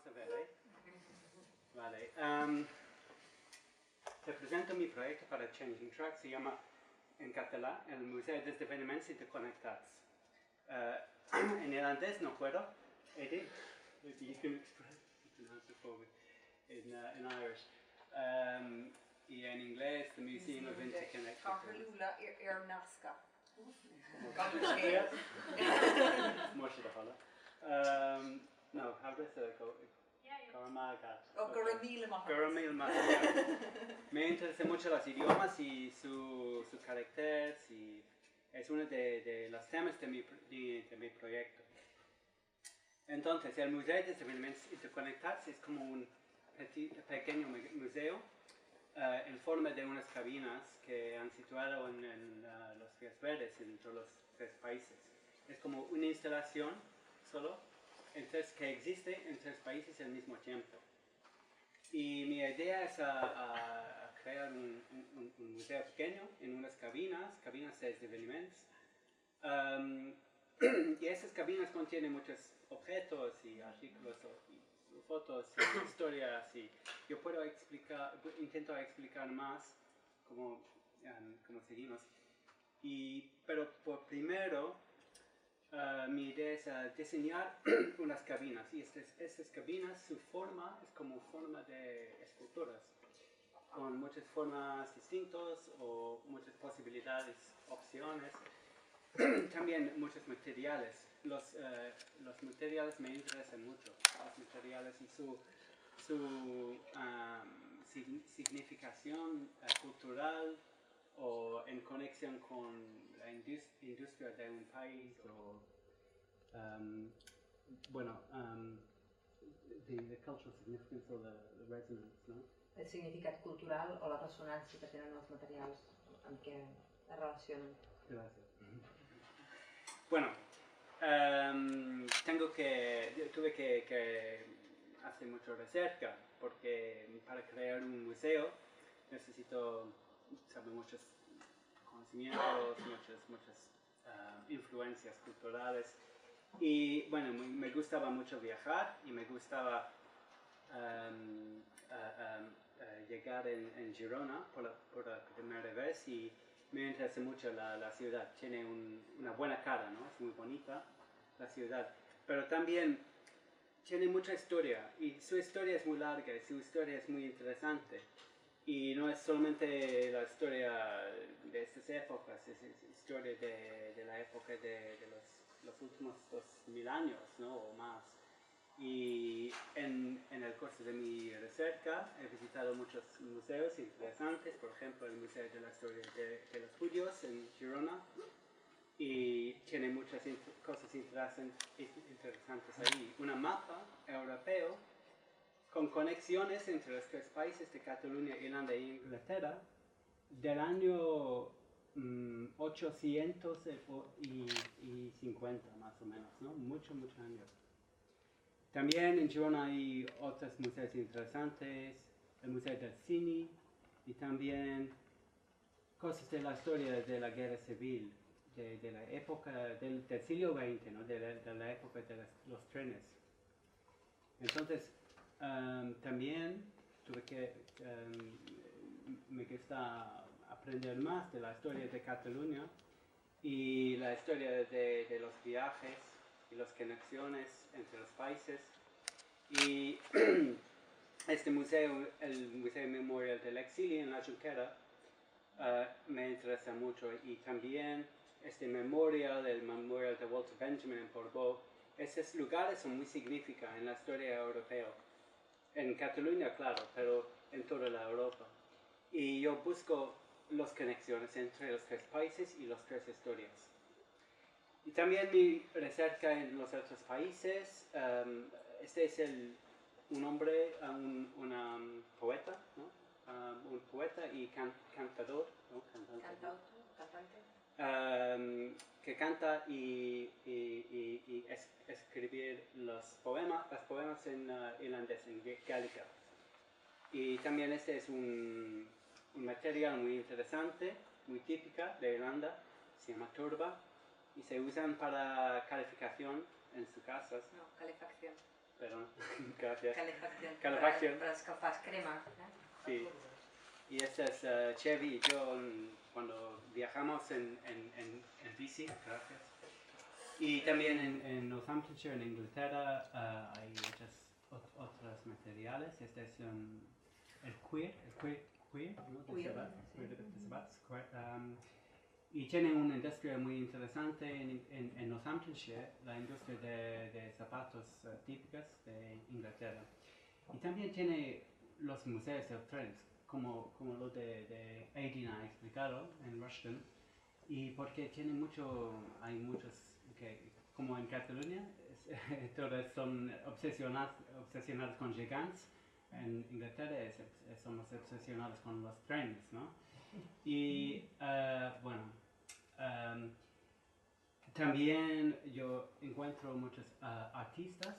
vamos a ver, ¿eh? Vale. Te presento mi proyecto para Changing Track. Se llama, en catalán, el Museu d'Esdeveniments Interconnectats. En irlandés no puedo. Eddie, maybe you can pronounce it for me in Irish. Y en inglés, the Museum of Interconnected. Carlula Nasca. No, how does it go? Me interesan mucho los idiomas y su carácter, es uno de los temas de mi proyecto. Entonces, el Museu d'Esdeveniments Interconnectats es como un pequeño museo en forma de unas cabinas que han situado en los Ríos Verdes, en todos los 3 países. Es como una instalación solo, que existe en 3 países al mismo tiempo. Y mi idea es crear un museo pequeño en unas cabinas de esdevenimientos. Y esas cabinas contienen muchos objetos y artículos y fotos y historias. Y yo puedo intento explicar más cómo seguimos. Pero por primero, mi idea es diseñar unas cabinas, y estas cabinas, su forma es como forma de esculturas, con muchas formas distintas o muchas posibilidades, opciones, también muchos materiales. Los materiales me interesan mucho, los materiales y su significación cultural, o en conexión con la industria de un país, o the cultural significance o the resonance, no? El significat cultural o la ressonància que tenen els materials amb què es relacionen. Gracias. Bueno, tuve que hacer mucha recerca, porque para crear un museo necesito saber muchos conocimientos, muchas influencias culturales. Y bueno, me gustaba mucho viajar y me gustaba llegar en Girona por la primera vez, y me interesa mucho la ciudad. Tiene una buena cara, ¿no? Es muy bonita la ciudad, pero también tiene mucha historia, y su historia es muy larga y su historia es muy interesante. Y no es solamente la historia de estas épocas, es historia de la época de los últimos 2000 años, ¿no? O más. Y en el curso de mi recerca he visitado muchos museos interesantes, por ejemplo el Museo de la Historia de los Judíos en Girona, y tiene muchas cosas interesantes ahí. Un mapa europeo con conexiones entre los 3 países de Cataluña, Irlanda e Inglaterra, del año 850 más o menos, ¿no? Muchos años. También en Girona hay otros museos interesantes, el Museo del Cine, y también cosas de la historia de la guerra civil, de la época del siglo XX, ¿no? de la época de los trenes. Entonces, también me gusta aprender más de la historia de Cataluña y la historia de los viajes y las conexiones entre los países. Y este museo, el Museo Memorial del Exilio en la Junquera, me interesa mucho, y también este memorial, el Memorial de Walter Benjamin en Portbou. Esos lugares son muy significativos en la historia europea. En Cataluña, claro, pero en toda la Europa. Y yo busco las conexiones entre los 3 países y las 3 historias. Y también mi recerca en los otros países, este es un hombre, un poeta, ¿no? Un poeta y cantador, ¿no? Cantante. Que canta y escribir los poemas en irlandés, en gaélico. Y también este es un material muy interesante, muy típica de Irlanda, se llama turba, y se usan para calificación en sus casas. No, calefacción. Perdón, gracias. Calefacción. Calefacción. Para escalfar crema. Sí. Y este es Chevy. Yo cuando viajamos en bici, gracias. Y también en Northamptonshire, en Inglaterra, hay otros materiales. Este es el queer, ¿no? Queer, De Sabat. Y tiene una industria muy interesante en Northamptonshire, la industria de zapatos típicas de Inglaterra. Y también tiene los museos del tren, como lo de Aideen ha explicado en Rushden. Y porque hay muchos, como en Cataluña, todos son obsesionados con gigantes. En Inglaterra somos obsesionados con los trenes, ¿no? Y bueno, también yo encuentro muchos artistas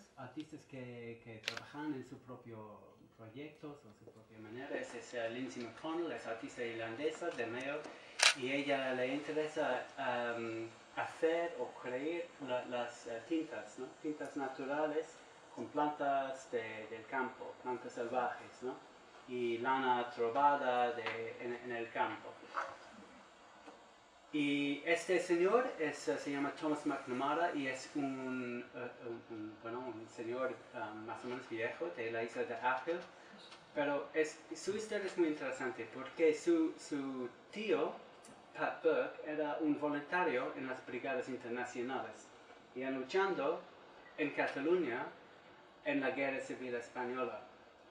que trabajan en sus propios proyectos o su propia manera. Esa es Lindsay McConnell, es artista irlandesa de Mayo, y ella le interesa hacer o crear las tintas, ¿no? Tintas naturales con plantas del campo, plantas salvajes, ¿no? Y lana trovada en el campo. Y este señor se llama Thomas McNamara y es un señor más o menos viejo de la isla de Achill, pero su historia es muy interesante porque su tío, Pat Burke, era un voluntario en las brigadas internacionales y luchando en Cataluña en la Guerra Civil Española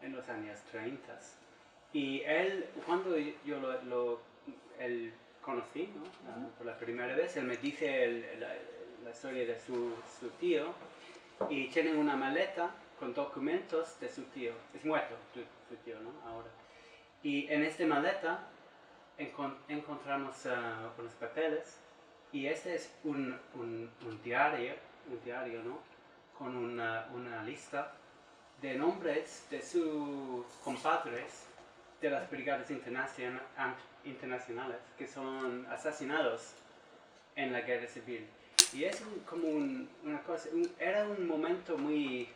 en los años 30. Y él, cuando yo él conocí, ¿no? Por la primera vez, él me dice la historia de su tío, y tiene una maleta con documentos de su tío. Es muerto su tío, ¿no? Ahora. Y en esta maleta encontramos unos papeles, y este es un diario, ¿no? Con una lista de nombres de sus compadres de las brigadas internacionales que son asesinados en la guerra civil. Y es como una cosa, era un momento muy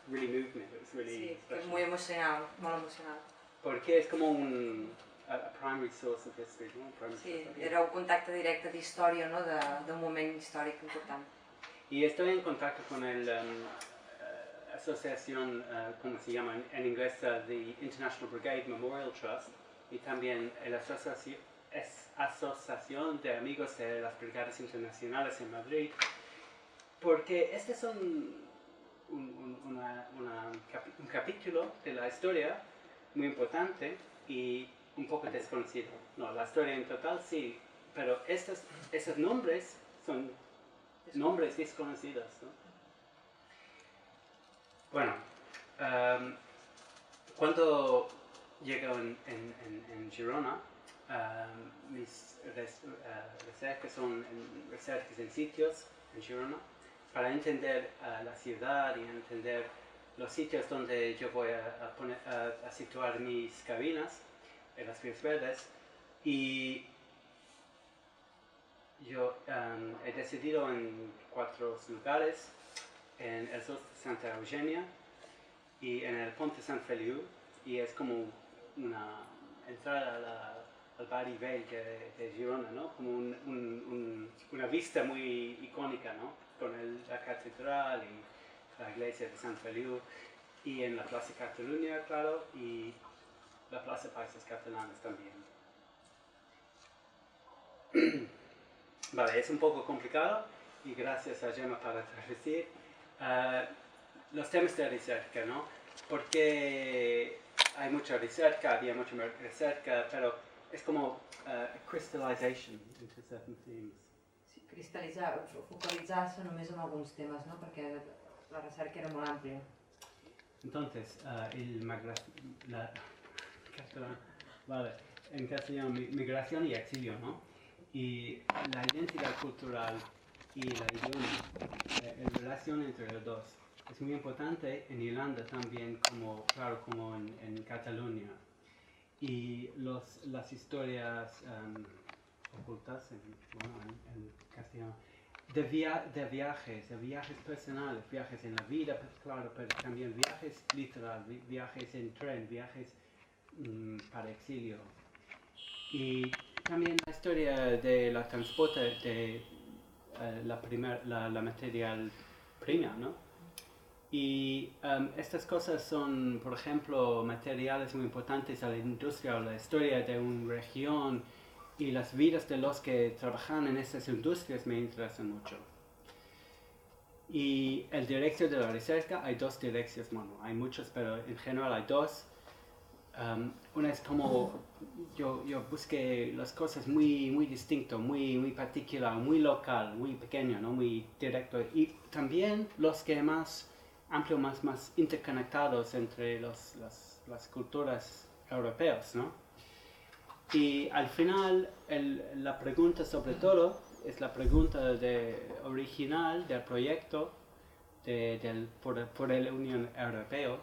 really moved me. It was really Sí, muy emocionado, muy emocionado. Porque es como a primary source of history, ¿no? Sí, era un contacto directe d'història, no? d'un moment històric important. Y estoy en contacto con el asociación, ¿cómo se llama en inglés? The International Brigade Memorial Trust, y también la Asociación de Amigos de las Brigadas Internacionales en Madrid, porque este es un capítulo de la historia muy importante y un poco desconocido. No, la historia en total sí, pero esos nombres son nombres desconocidos, ¿no? Bueno, cuando llegué en Girona, mis recercas son recercas en sitios en Girona para entender la ciudad y entender los sitios donde yo voy a situar mis cabinas en las Vías Verdes. Y yo he decidido en 4 lugares: en el Sos de Santa Eugenia y en el Pont de Sant Feliu, y es como una entrada al Bari Vell de Girona, ¿no? Como una vista muy icónica, ¿no? Con la catedral y la iglesia de Sant Feliu, y en la Plaza Cataluña, claro, y la Plaza Países Catalanes también. Vale, es un poco complicado, y gracias a Gemma para traducir los temas de recerca, ¿no? Porque hay mucha recerca, había mucha recerca, pero es como crystallization into certain themes. Sí, cristal·litzar, focalitzar-se només en alguns temes, no? Perquè la recerca era molt àmplia. Entonces, en castellano, migración y exilio, ¿no? Y la identidad cultural y la idioma, la relación entre los dos, es muy importante en Irlanda también, como en Cataluña. Y las historias ocultas, en castellano, de viajes personales, viajes en la vida, claro, pero también viajes literal, viajes en tren, viajes para exilio. Y también la historia de la transporte de la material prima, ¿no? Y estas cosas son, por ejemplo, materiales muy importantes a la industria o la historia de una región, y las vidas de los que trabajan en estas industrias me interesan mucho. Y el director de la recerca, hay dos direcciones, bueno, hay muchos, pero en general hay dos. Una es como yo busqué las cosas muy distinto, muy particular, muy local, muy pequeño, ¿no? Muy directo. Y también los que más amplio, más interconectados entre las culturas europeas, ¿no? Y al final, la pregunta sobre todo es la pregunta original del proyecto por la Unión Europea,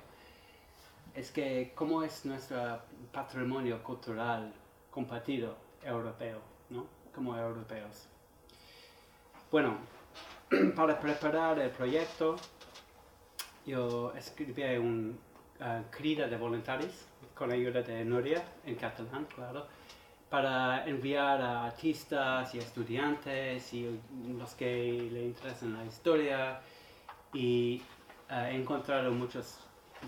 es que cómo es nuestro patrimonio cultural compartido europeo, ¿no? Como europeos. Bueno, para preparar el proyecto, yo escribí una crida de voluntarios, con la ayuda de Nuria, en catalán, claro, para enviar a artistas y estudiantes y los que le interesan la historia, y he encontrado muchos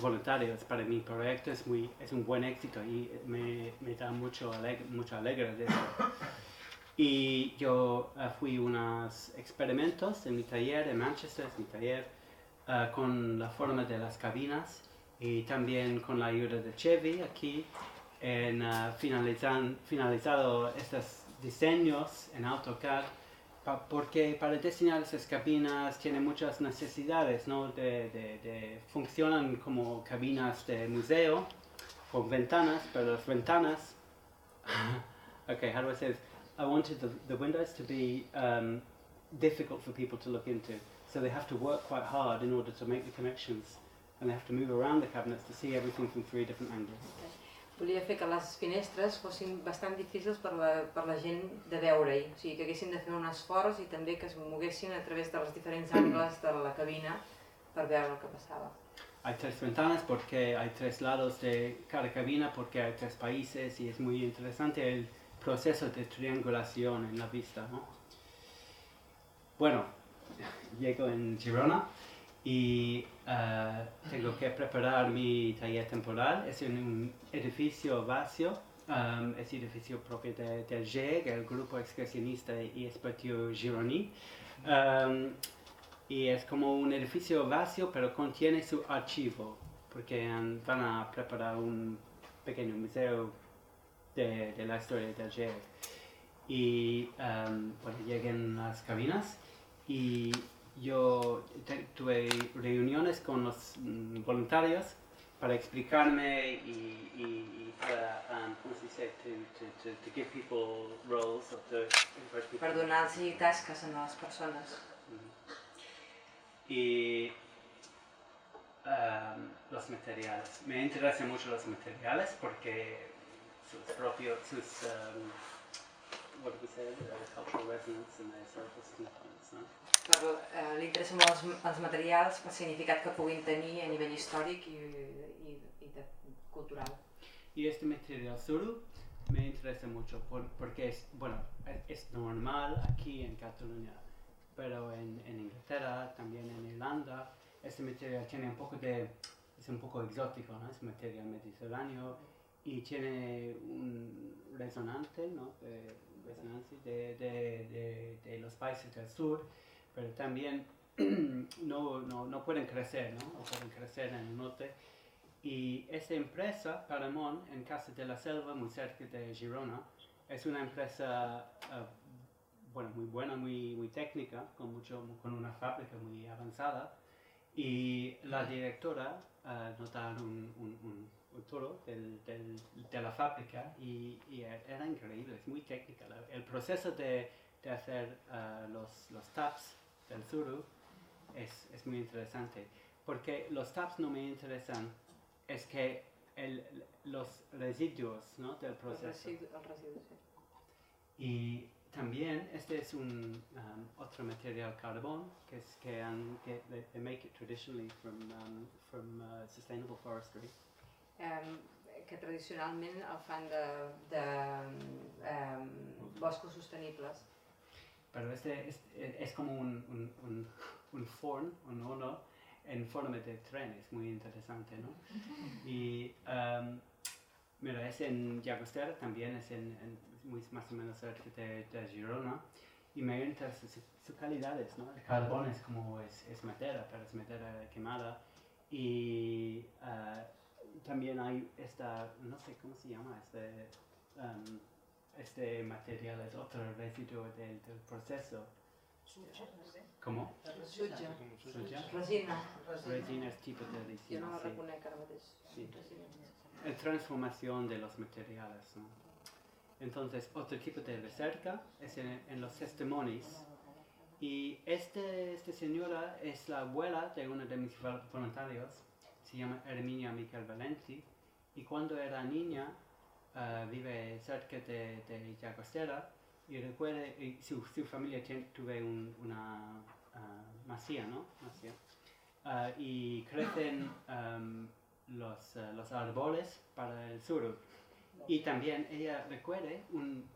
voluntarios para mi proyecto. Es un buen éxito y me da mucho alegre de eso. Y yo fui a unos experimentos en mi taller en Manchester, con la forma de las cabinas, y también con la ayuda de Chevy aquí, en finalizado estos diseños en AutoCAD, porque para diseñar esas cabinas tiene muchas necesidades, ¿no? Funcionan como cabinas de museo con ventanas, pero las ventanas okay, how do I say this? I wanted the windows to be difficult for people to look into, so they have to work quite hard in order to make the connections, and they have to move around the cabinets to see everything from 3 different angles. Volia fer que les finestres fossin bastant difícils per la gent de veure-hi, o sigui, que haguessin de fer un esforç i també que es moguessin a través dels diferents angles de la cabina per veure el que passava. Hay 3 ventanas porque hay 3 lados de cada cabina, porque hay 3 países, y es muy interesante el proceso de triangulación en la vista, ¿no? Bueno, llego en Girona y tengo que preparar mi taller temporal. Es en un edificio vacío, es edificio propio del GEG, el Grupo Excursionista y Espacio Gironí. Y es como un edificio vacío, pero contiene su archivo, porque van a preparar un pequeño museo de la historia del GEG. Y bueno, llegué en las cabinas y yo tuve reuniones con los voluntarios para explicarme y para, ¿cómo se dice? To give people roles, or to encourage people. Per donar-los tasques a les persones. Y los materiales. Me interesan mucho los materiales porque what do we say, cultural resonance and their social significance, no? Li interessen molt els materials pel significat que puguin tenir a nivell històric i cultural. Y este material solo me interesa mucho porque es normal aquí en Cataluña, pero en Inglaterra, también en Irlanda, este material tiene es un poco exótico, ¿no? Es un material mediterráneo y tiene un resonante, ¿no? Resonancia de los países del sur, pero también no pueden crecer, ¿no? O pueden crecer en el norte. Y esta empresa, Paramount, en Casa de la Selva, muy cerca de Girona, es una empresa muy buena, muy técnica, con una fábrica muy avanzada. Y la directora nos da un tour de la fábrica y era increíble, es muy técnica. El proceso de hacer los taps del suru es muy interesante, porque los taps no me interesan, es que los residuos, ¿no? Del proceso. El residu, sí. Y también este es otro material carbón que they make it traditionally from sustainable forestry. Que tradicionalment el fan de boscos sostenibles. Pero este es como un horno en forma de tren, es muy interesante, ¿no? Y mira, es en Llagostera, también es más o menos cerca de Girona, y me interesa sus calidades, ¿no? El carbón es como es madera, pero es madera quemada, y también hay no sé cómo se llama, este material es otro residuo del proceso. Suja, no sé. ¿Cómo? Suja. Suja. Resina. Resina es tipo de resina. Jo no la sí. reconec ara mateix. Sí. Resina. La transformación de los materiales, ¿no? Entonces, otro tipo de recerca es en los testimonios. Y esta señora es la abuela de uno de mis voluntarios, se llama Herminia Miquel Valenti, y cuando era niña vive cerca de Llagostera, y recuerda, su familia tuve una masía, ¿no? Y crecen los árboles para el sur. Y también ella recuerda un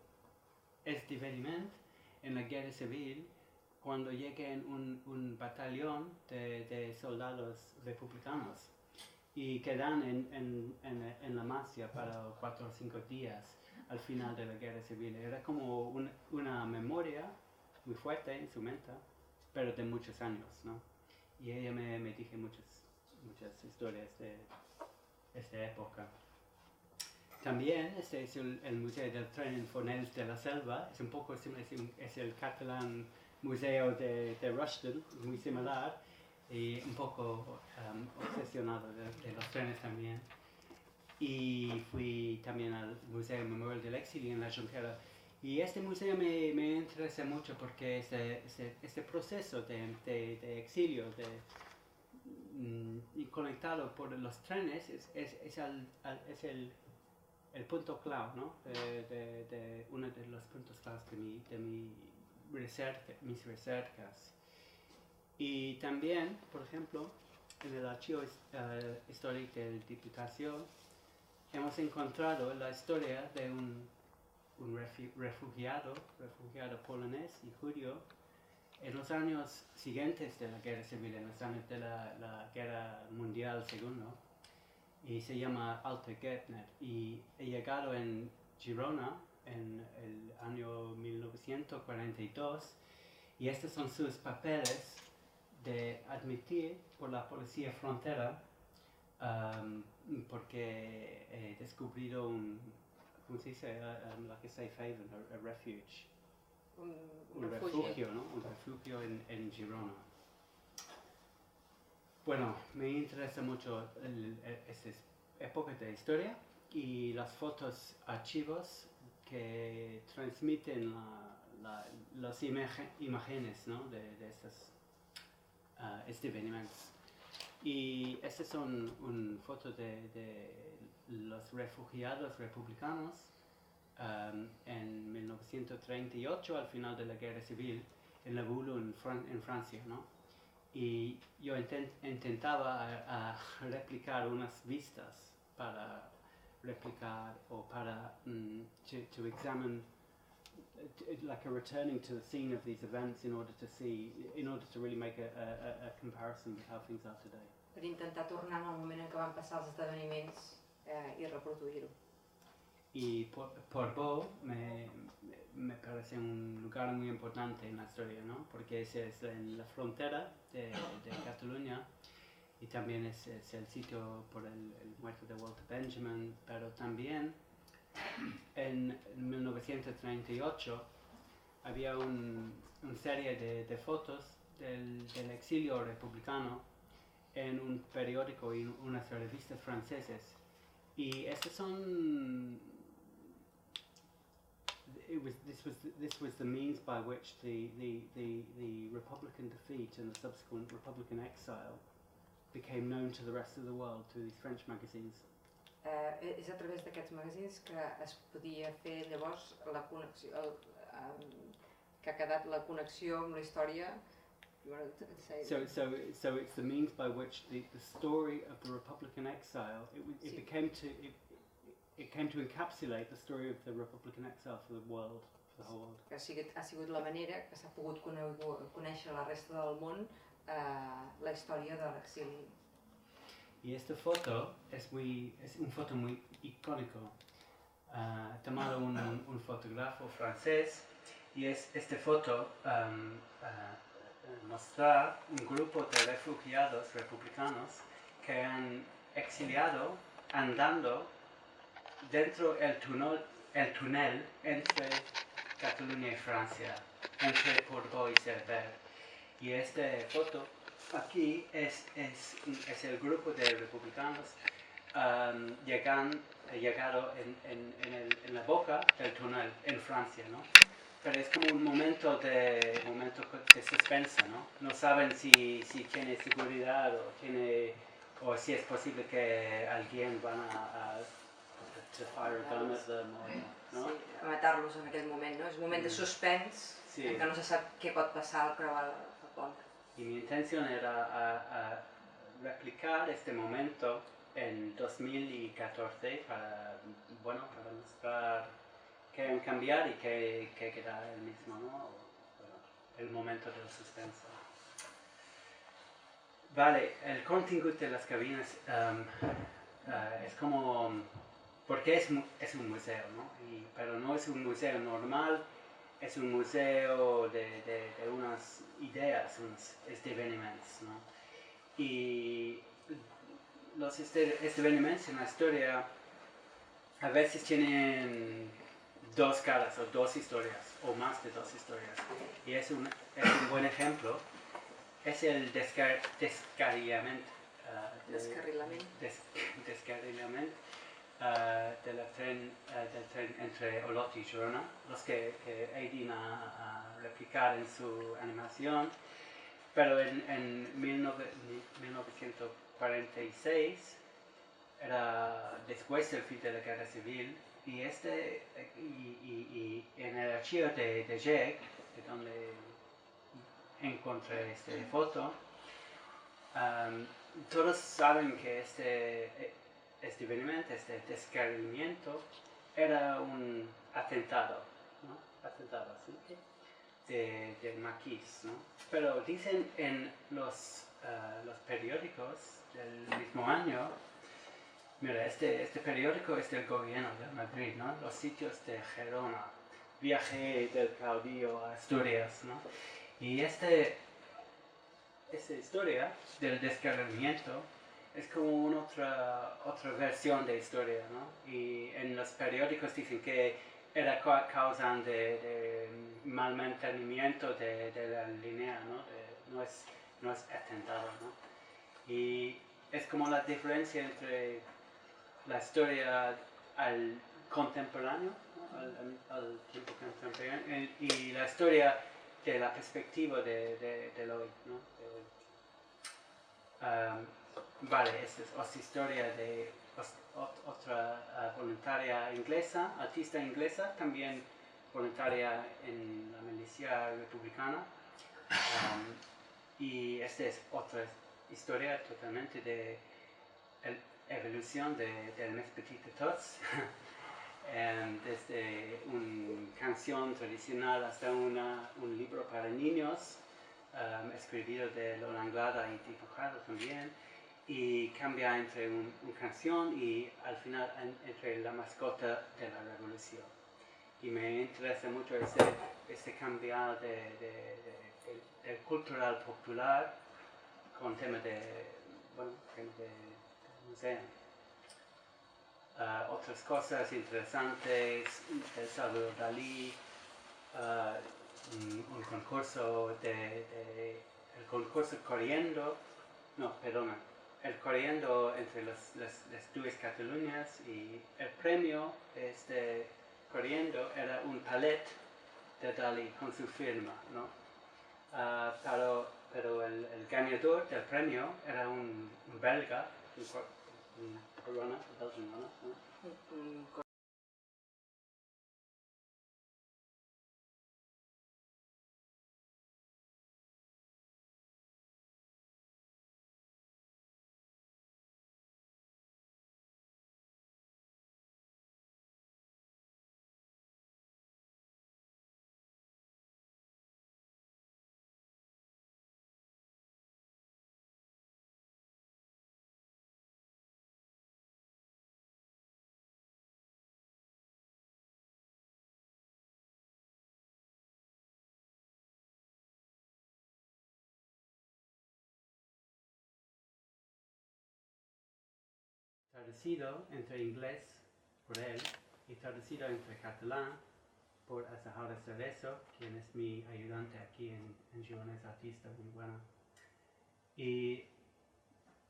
esdevenimiento en la guerra civil cuando llega un batallón de soldados republicanos y quedan en la masía para 4 o 5 días al final de la guerra civil. Era como una memoria muy fuerte en su mente, pero de muchos años, ¿no? Y ella me dijo muchas historias de esta época. También este es el Museo del Tren en Fornells de la Selva, es el catalán museo de Rushden, muy similar, y un poco obsesionado de los trenes también. Y fui también al Museo Memorial del Exilio en la Jonquera. Y este museo me interesa mucho porque este proceso de exilio y conectado por los trenes es el punto clave, ¿no? de uno de los puntos claves de mis recercas. Y también, por ejemplo, en el archivo histórico de la Diputación hemos encontrado la historia de un refugiado polonés y judío en los años siguientes de la guerra civil, en los años de la guerra mundial segunda, y se llama Alter Gertner, y he llegado en Girona en el año 1942, y estos son sus papeles de admitir por la policía frontera porque he descubrido ¿cómo se dice? Like a safe haven, a refuge. Un refugio, ¿no? Un refugio en Girona. Bueno, me interesa mucho esta época de historia y las fotos archivos que transmiten las imágenes, ¿no? de estos eventos. Y estas son fotos de los refugiados republicanos en 1938, al final de la guerra civil, en La Boule, en Francia, ¿no? Y yo intentaba replicar unas vistas para replicar o para to examine like a returning to the scene of these events in order to really make a comparison with how things are today. Per intentar tornar al moment en què van passar els esdeveniments i reproduir-ho. Y Portbou me parece un lugar muy importante en la historia, ¿no? Porque es en la frontera de Cataluña y también es el sitio por el muerto de Walter Benjamin, pero también en 1938 había una serie de fotos del exilio republicano en un periódico y unas revistas francesas, y estos son this was the means by which the Republican defeat and the subsequent Republican exile became known to the rest of the world through these French magazines. És a través d'aquests magazines que es podia fer llavors la connexió, que ha quedat la connexió amb la història. So it's the means by which the story of the Republican exile, it came to encapsulate the story of the Republican exile for the world, for the whole world. Que ha sigut la manera que s'ha pogut conèixer la resta del món la història de l'exili. Y esta foto es un foto muy icónico, tomado un fotógrafo francés, y es esta foto mostrar un grupo de refugiados republicanos que han exiliado andando dentro del túnel entre Cataluña y Francia, entre Portbou y Cerver. Y esta foto aquí es el grupo de republicanos llegado en la boca del túnel en Francia, ¿no? Pero es como un momento de suspenso, ¿no? No saben si tiene seguridad o si es posible que alguien van a fire a gun at them, ¿no? Sí, a matar-los en aquell moment, no? És un moment de suspens, sí, en què no se sap què pot passar al creuar el pont. Y mi intención era replicar este momento en 2014 para mostrar que han cambiado y que queda el mismo, ¿no? Bueno, el momento del suspenso. Vale, el contenido de las cabinas es como... porque es un museo, ¿no? Pero no es un museo normal, es un museo de unas ideas, unos esdevenimientos, ¿no? Y los esdevenimientos en la historia a veces tienen dos caras o dos historias o más de dos historias. Y es un buen ejemplo. Es el descarrilamiento del tren entre Olot y Girona, los que Aidin a replicar en su animación, pero en 1946 era después del fin de la Guerra Civil y en el archivo de JEC, de donde encontré esta foto, todos saben que este descarrilamiento era un atentado, ¿no? ¿Sí? de Maquis, ¿no? Pero dicen en los periódicos del mismo año, mira, este periódico es del gobierno de Madrid, ¿no? Los sitios de Gerona, viaje del caudillo a Asturias, ¿no? Y esta historia del descarrilamiento es como otra versión de historia, ¿no? Y en los periódicos dicen que era causa de mal mantenimiento de la línea, ¿no? No es atentado, ¿no? Y es como la diferencia entre la historia al contemporáneo, ¿no? al tiempo contemporáneo, y la historia de la perspectiva del hoy, ¿no? Vale, esta es otra historia de otra voluntaria inglesa, artista inglesa, también voluntaria en la milicia republicana. Y esta es otra historia totalmente de evolución del Mes Petit de Tots, desde una canción tradicional hasta un libro para niños, escribido de Lola Anglada y dibujado también, y cambia entre una canción y al final entre la mascota de la revolución. Y me interesa mucho este cambiar del cultural popular con tema de museo. Otras cosas interesantes, el Salvador Dalí, un concurso el concurso corriendo, el corriendo entre las dos Cataluñas, y el premio de este corriendo era un palet de Dalí con su firma, ¿no? Pero el ganador del premio era un belga, un corona, ¿no? traducido entre inglés por él y traducido entre catalán por Azahara Cerezo, quien es mi ayudante aquí en Girona, es artista muy buena. Y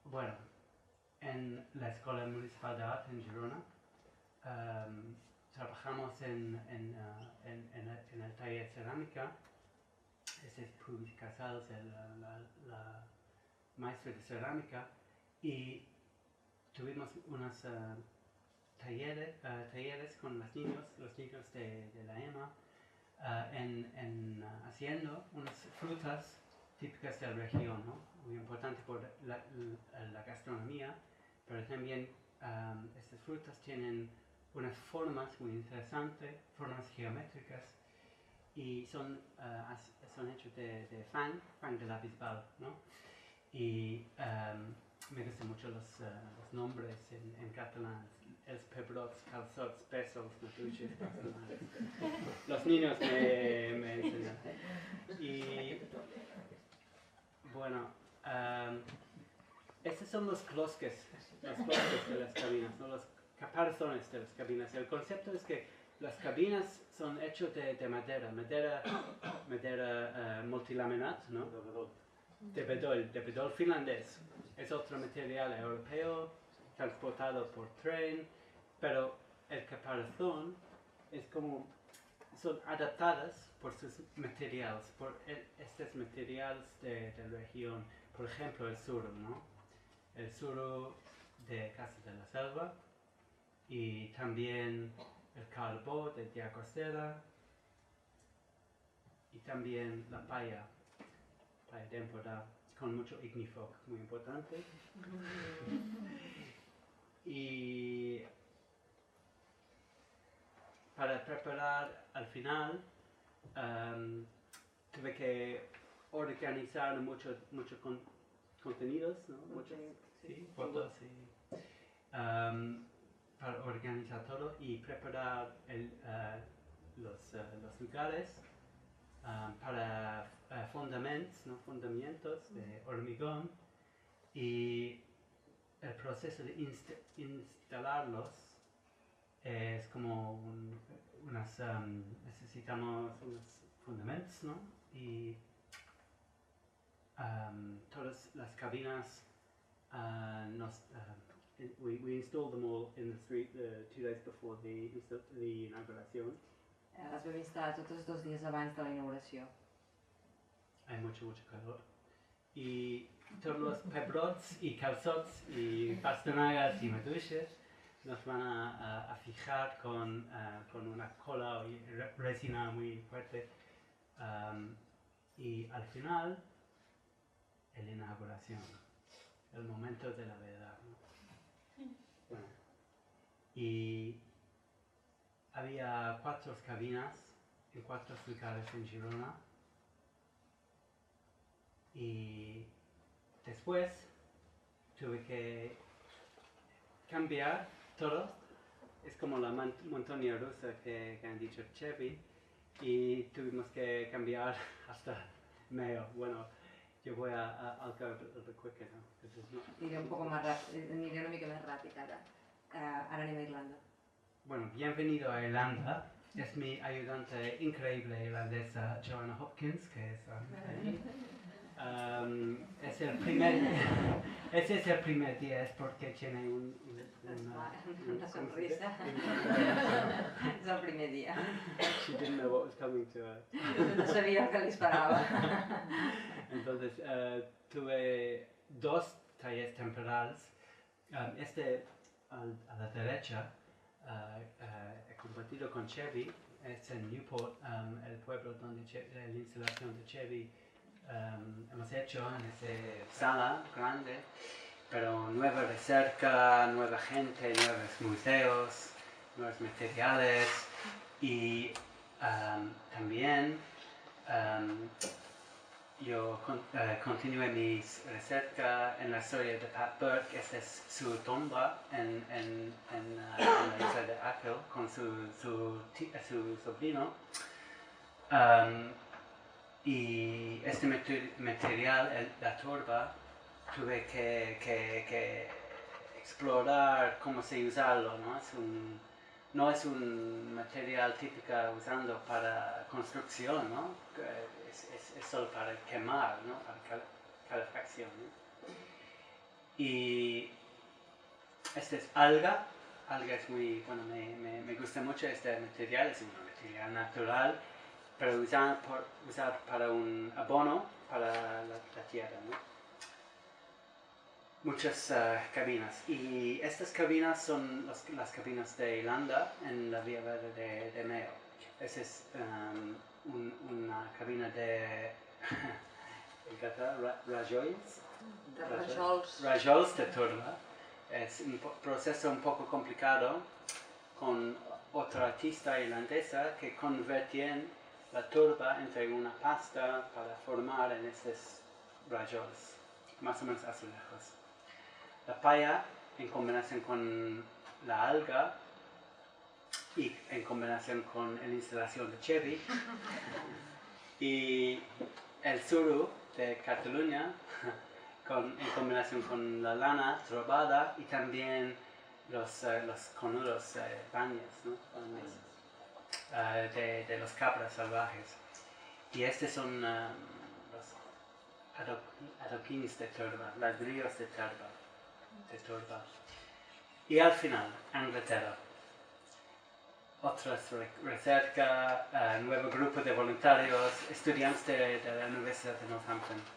bueno, en la Escuela Municipal de Arte en Girona trabajamos en el taller cerámica. Ese es Puig Casals, la maestra de cerámica, y tuvimos unos talleres con los niños de la EMA, haciendo unas frutas típicas de la región, ¿no? Muy importante por la gastronomía, pero también estas frutas tienen unas formas muy interesantes, formas geométricas, y son hechos de fang de la bisbal, ¿no? Y me gustan mucho los nombres en catalán, els pebrots, calçots, pèsols, matuixes, pastanagues. Los niños me enseñan. Y bueno, estos son los closques de las cabinas, ¿no? Los caparazones de las cabinas. El concepto es que las cabinas son hechas de madera multilaminat, ¿no? De bedol finlandés. Es otro material europeo transportado por tren, pero el caparazón es como, son adaptadas por sus materiales, por estos materiales de la región. Por ejemplo, el suro, ¿no? El suro de Casa de la Selva, y también el carbó de Llagostera, y también la paya de Empordà, con mucho ignifoc, muy importante. Y para preparar al final, tuve que organizar muchos contenidos, ¿no? Muchos, sí, fotos, para organizar todo y preparar los lugares para fundamentos de hormigón, y el proceso de instalarlos es como necesitamos unos fundamentos, ¿no? Y todas las cabinas we installed them all in the street 2 days before the inauguración. Les vam instal·lar totes 2 dies abans de la inauguració. Hay mucho calor. Y todos los pebrots y calzots y pastanagas y matuixes nos van a fijar con una cola o resina muy fuerte. Y al final, la inauguración, el momento de la verdad, ¿no? Bueno, y había 4 cabinas en 4 lugares en Girona, y después tuve que cambiar todo. Es como la montaña rusa que han dicho Chevy, y tuvimos que cambiar hasta medio. Bueno, yo voy a go a bit quicker now. Aniré una mica més ràpid ara. Ara anem a Irlanda. Bueno, bienvenido a Irlanda. Es mi ayudante increíble irlandesa, Joanna Hopkins, que es ahí. Ese es el primer día, es porque tiene una sonrisa. És el primer dia. She didn't know what was coming to her. No sabia el que li esperava. Entonces, tuve 2 talleres temporales. A la derecha, he compartido con Chevy, es en Newport, el pueblo donde la instalación de Chevy hemos hecho en esa sala grande, pero nueva recerca, nueva gente, nuevos museos, nuevos materiales, y también yo continué mi recerca en la historia de Pat Burke. Esta es su tumba en la isla de Achill con su sobrino. Y este material, la turba, tuve que explorar cómo se usarlo, ¿no? No es un material típico usando para construcción, ¿no? Es solo para quemar, ¿no? Para calefacción, ¿no? Y este es alga. Alga es muy, bueno, me gusta mucho este material, es un material natural, pero usar para un abono para la tierra, ¿no? Muchas cabinas, y estas cabinas son las cabinas de Irlanda en la Vía Verde de Mayo. Esa es una cabina de rajols de turba. Es un proceso un poco complicado con otra artista irlandesa que convertían la turba entre una pasta para formar en estos rajols, más o menos azulejos. La paya, en combinación con la alga y en combinación con la instalación de cherry, y el suru de Cataluña, en combinación con la lana trovada y también los baños, ¿no? De los cabras salvajes. Y estos son los adoquines de turba, ladrillos de turba. Y al final, Inglaterra. Otras recerca, nuevo grupo de voluntarios, estudiantes de la Universidad de Northampton.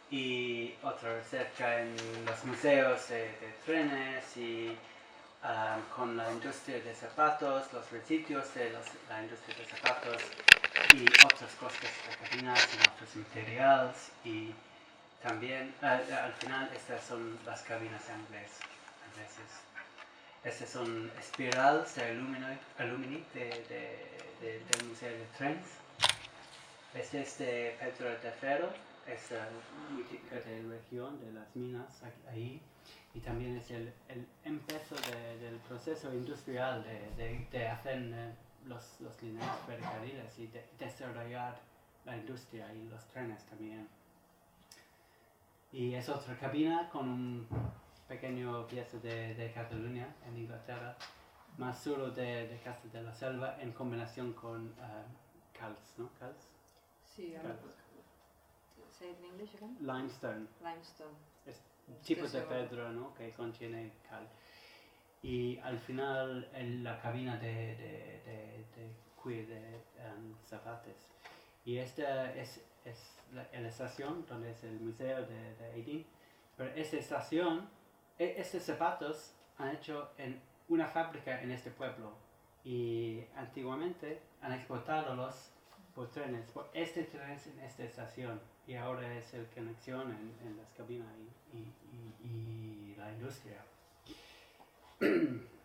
Y otra recerca en los museos de trenes y con la industria de zapatos, los residuos de la industria de zapatos y otras cosas de cabinas y otros materiales. Y también, al final, estas son las cabinas inglesas. Estas son espirales de alumini del Museo de Trenes. Este es de Pedro de Ferro, es muy típica de la región, de las minas ahí. Y también es el empiezo del proceso industrial de hacer los lineales ferrocarriles y de desarrollar la industria y los trenes también. Y es otra cabina con un pequeño pieza de Cataluña en Inglaterra, más solo de Casa de la Selva en combinación con calx, ¿no? Calx. Sí, say it in English again? Limestone. Limestone. Es tipos de pedra, ¿no? Que contiene cal. Y al final la cabina de cuir de zapatos. Y esta es la estación donde es el museo de Aidin. Pero esta estación, estos zapatos han hecho en una fábrica en este pueblo. Y antiguamente han exportado los por trenes, por este tren en esta estación. Y ahora es la conexión en las cabinas y la industria.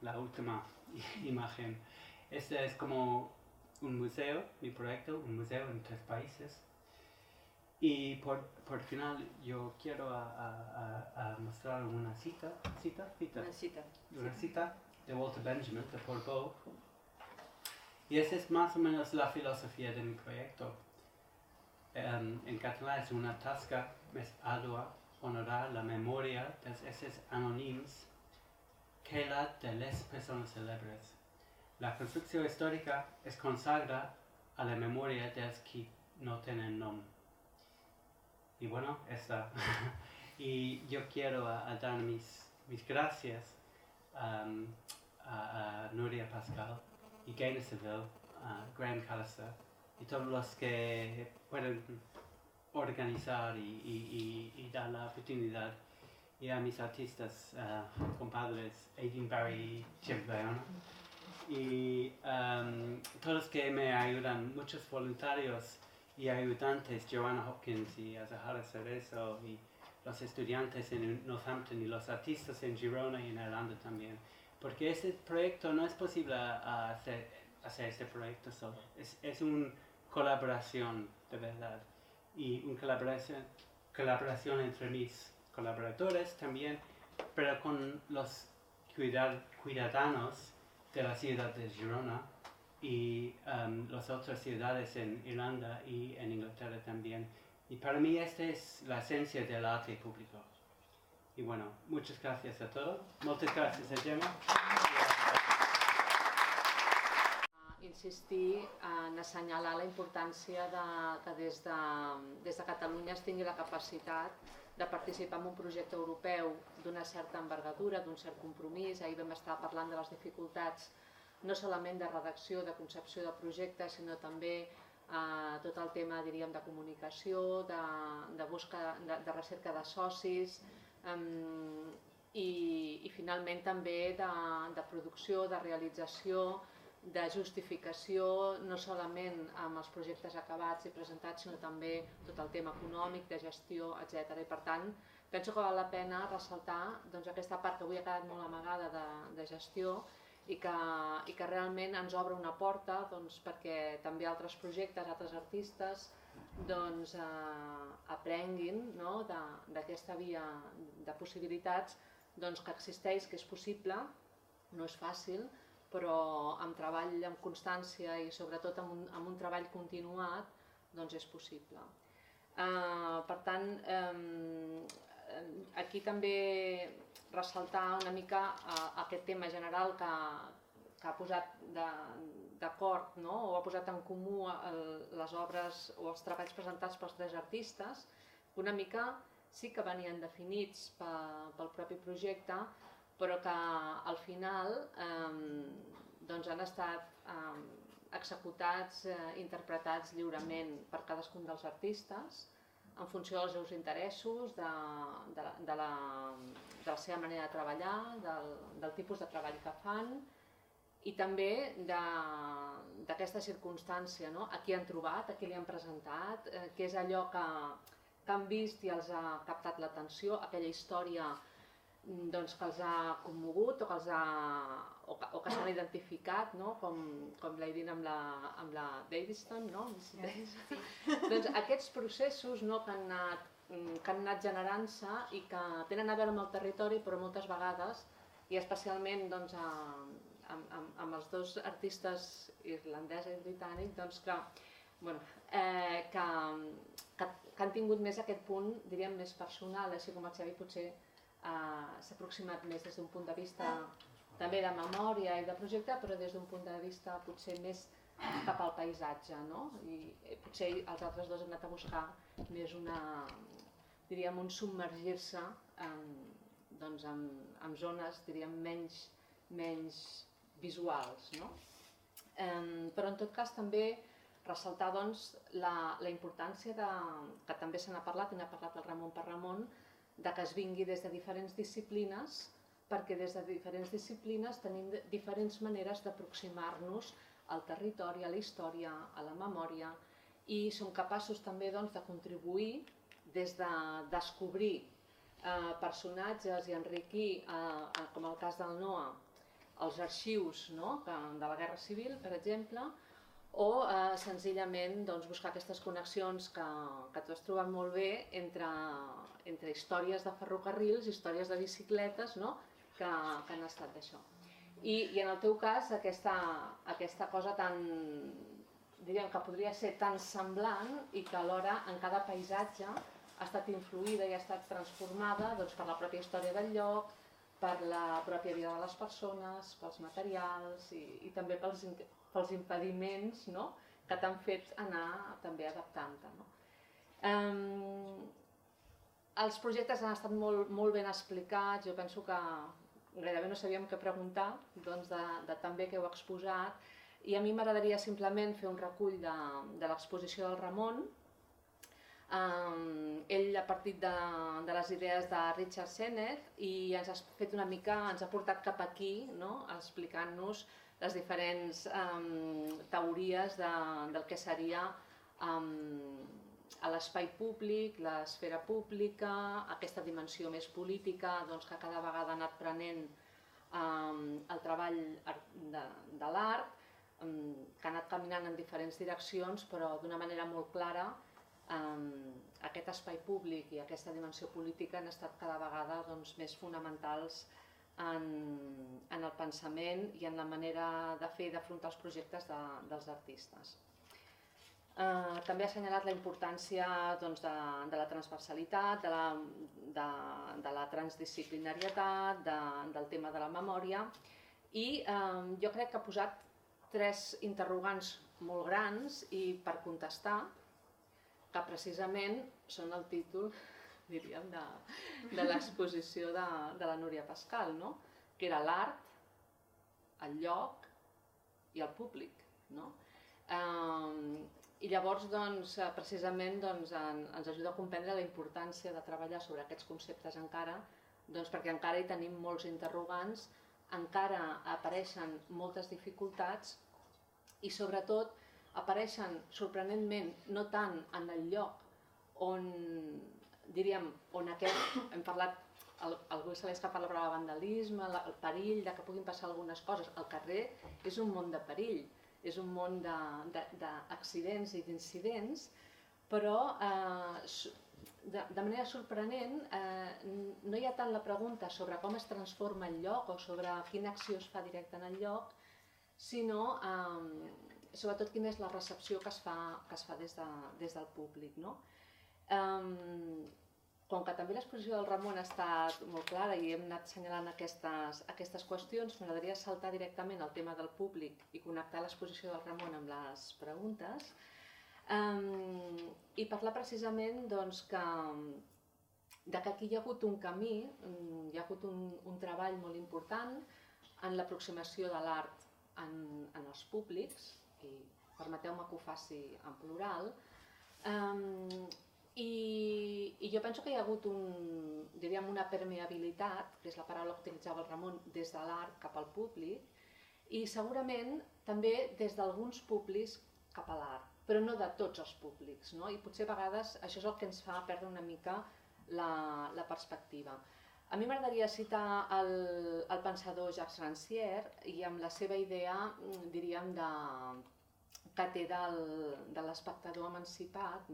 La última imagen. Este es como un museo, mi proyecto, un museo en 3 países. Y por final yo quiero mostrar una cita de Walter Benjamin, de Paul Bow. Y esa es más o menos la filosofía de mi proyecto. En catalán es una tasca més ardua honorar la memoria dels éssers anònims que la de les persones célebres. La construcció històrica es consagra a la memoria dels qui no tenen nom. Y bueno, esta. Y yo quiero dar mis gracias a Nuria Pascal y Gaynor Seville, a Graham Callister y todos los que pueden organizar y dar la oportunidad, y a mis artistas, compadres Aidin Barry y Jim Bayona, y todos los que me ayudan, muchos voluntarios y ayudantes, Joanna Hopkins y Azahara Cerezo, y los estudiantes en Northampton y los artistas en Girona y en Irlanda también, porque este proyecto no es posible hacer este proyecto solo, es una colaboración de verdad, y una colaboración entre mis colaboradores también, pero con los ciudadanos de la ciudad de Girona y las otras ciudades en Irlanda y en Inglaterra también. Y para mí esta es la esencia del arte público. Y bueno, muchas gracias a todos. Muchas gracias a Gemma. Insistir en assenyalar la importància que des de Catalunya es tingui la capacitat de participar en un projecte europeu d'una certa envergadura, d'un cert compromís. Ahir vam estar parlant de les dificultats no solament de redacció, de concepció de projectes, sinó també tot el tema, diríem, de comunicació, de recerca de socis, i finalment també de producció, de realització, de justificació, no solament amb els projectes acabats i presentats, sinó també tot el tema econòmic, de gestió, etc. I per tant, penso que val la pena ressaltar aquesta part que avui ha quedat molt amagada de gestió i que realment ens obre una porta perquè també altres projectes, altres artistes aprenguin d'aquesta via de possibilitats que existeix, que és possible, no és fàcil, però amb treball, amb constància i sobretot amb un treball continuat és possible. Per tant, aquí també ressaltar una mica aquest tema general que ha posat d'acord o ha posat en comú les obres o els treballs presentats pels tres artistes, que una mica sí que venien definits pel propi projecte, però que al final han estat executats, interpretats lliurement per cadascun dels artistes en funció dels seus interessos, de la seva manera de treballar, del tipus de treball que fan i també d'aquesta circumstància, a qui han trobat, a qui li han presentat, què és allò que han vist i els ha captat l'atenció, aquella història que els ha commogut o que s'han identificat, com l'Aidin amb la Daviston, doncs aquests processos que han anat generant-se i que tenen a veure amb el territori, però moltes vegades, i especialment amb els dos artistes irlandès i britànic, que han tingut més aquest punt, diríem, més personal, així com el Xavi potser s'ha aproximat més des d'un punt de vista també de memòria i de projecte, però des d'un punt de vista potser més cap al paisatge, i potser els altres dos han anat a buscar més diríem, un submergir-se en zones, diríem, menys visuals, però en tot cas també ressaltar la importància que també se n'ha parlat, i n'ha parlat el Ramon per Ramon, que es vingui des de diferents disciplines, perquè des de diferents disciplines tenim diferents maneres d'aproximar-nos al territori, a la història, a la memòria, i som capaços també de contribuir des de descobrir personatges i enriquir, com el cas del Noah, els arxius de la Guerra Civil, per exemple, o senzillament buscar aquestes connexions que tu has trobat molt bé entre històries de ferrocarrils, històries de bicicletes, que han estat d'això. I en el teu cas, aquesta cosa tan, diríem, que podria ser tan semblant i que alhora en cada paisatge ha estat influïda i ha estat transformada per la pròpia història del lloc, per la pròpia vida de les persones, pels materials i també pels impediments que t'han fet anar també adaptant-te. Els projectes han estat molt ben explicats, jo penso que gairebé no sabíem què preguntar de tan bé que heu exposat, i a mi m'agradaria simplement fer un recull de l'exposició del Ramon. Ell ha partit de les idees de Richard Sennett i ens ha portat cap aquí, explicant-nos les diferents teories del que seria l'espai públic, l'esfera pública, aquesta dimensió més política que cada vegada ha anat prenent el treball de l'art, que ha anat caminant en diferents direccions, però d'una manera molt clara aquest espai públic i aquesta dimensió política han estat cada vegada més fonamentals en el pensament i en la manera de fer i d'afrontar els projectes dels artistes. També ha assenyalat la importància de la transversalitat, de la transdisciplinarietat, del tema de la memòria, i jo crec que ha posat 3 interrogants molt grans i per contestar, que precisament són el títol, diríem, de l'exposició de la Núria Pascal, no? Que era l'art, el lloc i el públic, no? I llavors, precisament, ens ajuda a comprendre la importància de treballar sobre aquests conceptes encara, perquè encara hi tenim molts interrogants, encara apareixen moltes dificultats i, sobretot, apareixen sorprenentment no tant en el lloc on, diríem, on hem parlat, algú sabés que parla de vandalisme, el perill de que puguin passar algunes coses. El carrer és un món de perill, és un món d'accidents i d'incidents, però de manera sorprenent no hi ha tant la pregunta sobre com es transforma el lloc o sobre quina acció es fa directa en el lloc, sinó sobretot quina és la recepció que es fa des del públic. Com que també l'exposició del Ramon ha estat molt clara i hem anat assenyalant aquestes qüestions, m'agradaria saltar directament al tema del públic i connectar l'exposició del Ramon amb les preguntes i parlar precisament que aquí hi ha hagut un camí, hi ha hagut un treball molt important en l'aproximació de l'art en els públics, i permeteu-me que ho faci en plural, i jo penso que hi ha hagut una permeabilitat, que és la paraula que utilitzava el Ramon, des de l'art cap al públic, i segurament també des d'alguns públics cap a l'art, però no de tots els públics, i potser a vegades això és el que ens fa perdre una mica la perspectiva. A mi m'agradaria citar el pensador Jacques Rancière i amb la seva idea, diríem, que té de l'espectador emancipat,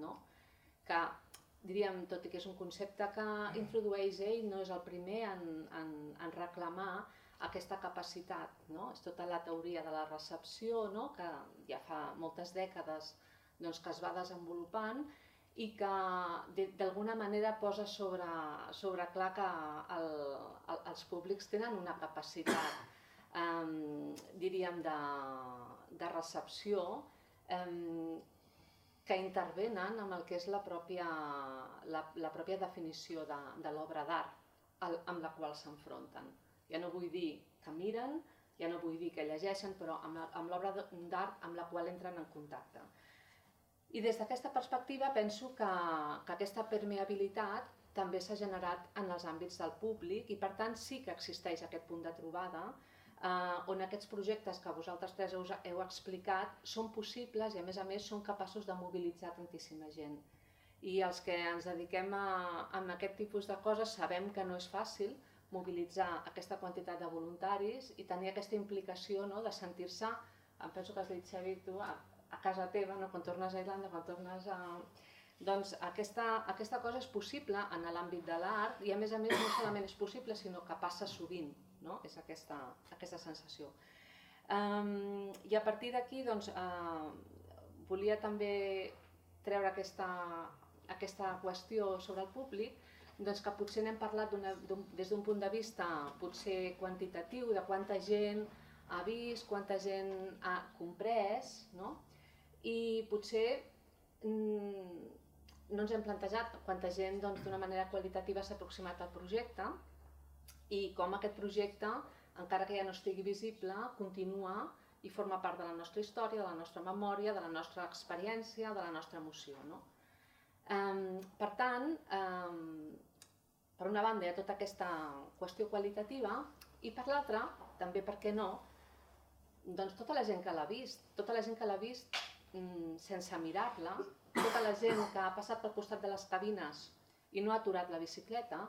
que, diríem, tot i que és un concepte que introdueix ell, no és el primer en reclamar aquesta capacitat. És tota la teoria de la recepció, que ja fa moltes dècades que es va desenvolupant i que d'alguna manera posa sobre clar que els públics tenen una capacitat, diríem, de recepció que intervenen amb el que és la pròpia definició de l'obra d'art amb la qual s'enfronten. Ja no vull dir que miren, ja no vull dir que llegeixen, però amb l'obra d'art amb la qual entren en contacte. I des d'aquesta perspectiva penso que aquesta permeabilitat també s'ha generat en els àmbits del públic i per tant sí que existeix aquest punt de trobada on aquests projectes que vosaltres tres heu explicat són possibles i a més són capaços de mobilitzar tantíssima gent. I els que ens dediquem a aquest tipus de coses sabem que no és fàcil mobilitzar aquesta quantitat de voluntaris i tenir aquesta implicació de sentir-se, em penso que has dit, Xavi, tu, a casa teva, quan tornes a Irlanda, quan tornes a... Doncs aquesta cosa és possible en l'àmbit de l'art i a més no solament és possible, sinó que passa sovint, és aquesta sensació. I a partir d'aquí volia també treure aquesta qüestió sobre el públic, que potser n'hem parlat des d'un punt de vista potser quantitatiu, de quanta gent ha vist, quanta gent ha comprès, i potser no ens hem plantejat quanta gent d'una manera qualitativa s'ha aproximat al projecte i com aquest projecte, encara que ja no estigui visible, continua i forma part de la nostra història, de la nostra memòria, de la nostra experiència, de la nostra emoció. Per tant, per una banda hi ha tota aquesta qüestió qualitativa i per l'altra, també per què no, tota la gent que l'ha vist sense mirar-la, tota la gent que ha passat pel costat de les cabines i no ha aturat la bicicleta,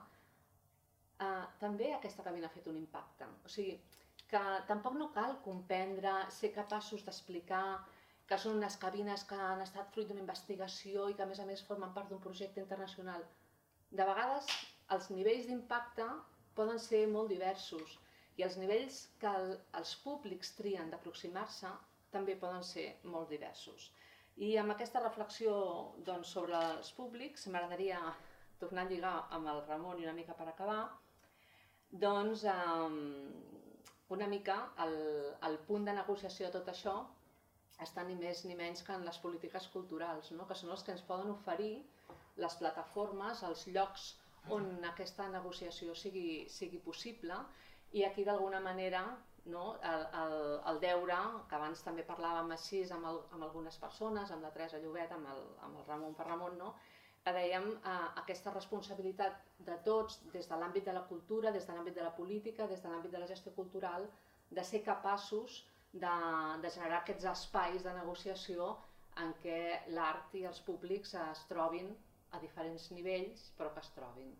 també aquesta cabina ha fet un impacte. O sigui, que tampoc no cal comprendre, ser capaços d'explicar que són unes cabines que han estat fruit d'una investigació i que a més formen part d'un projecte internacional. De vegades els nivells d'impacte poden ser molt diversos i els nivells que els públics trien d'aproximar-se també poden ser molt diversos. I amb aquesta reflexió sobre els públics m'agradaria tornar a lligar amb el Ramon i una mica per acabar, una mica el punt de negociació de tot això està ni més ni menys que en les polítiques culturals, que són els que ens poden oferir les plataformes, els llocs on aquesta negociació sigui possible, i aquí d'alguna manera el deure, que abans també parlàvem així amb algunes persones, amb la Teresa Llobet, amb el Ramon Perramon, que dèiem aquesta responsabilitat de tots, des de l'àmbit de la cultura, des de l'àmbit de la política, des de l'àmbit de la gestió cultural, de ser capaços de generar aquests espais de negociació en què l'art i els públics es trobin a diferents nivells, però que es trobin.